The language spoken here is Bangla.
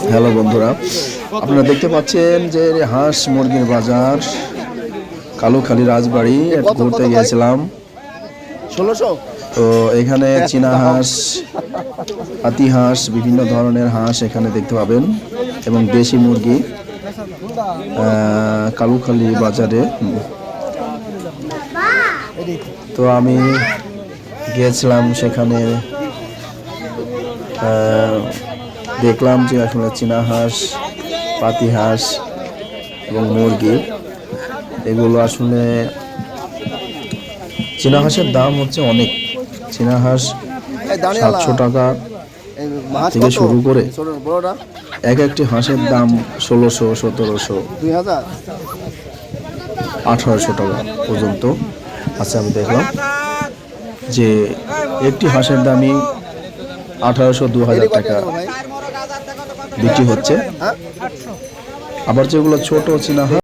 হ্যালো বন্ধুরা, আপনারা দেখতে পাচ্ছেন যে হাঁস মুরগির বাজার কালুখালী রাজবাড়ি ঘুরতে গিয়েছিলাম। 1600। তো এখানে চীনা হাঁস, পাতি হাঁস, বিভিন্ন ধরনের হাঁস এখানে দেখতে পাবেন এবং দেশি মুরগি কালুখালী বাজারে। তো আমি গিয়েছিলাম সেখানে, দেখলাম যে আসলে চীনা হাঁস, পাতি হাঁস এবং মুরগি এগুলো আসলে চীনা হাঁসের দাম হচ্ছে অনেক। চীনা হাঁস 700 টাকা থেকে শুরু করে এক একটি হাঁসের দাম 1600, 1700, 2000, 1800 টাকা পর্যন্ত আছে। আমি দেখলাম যে একটি হাঁসের দামই 1800, 2000 টাকা বিক্রি হচ্ছে। আবার যেগুলো ছোট চীনা হাঁস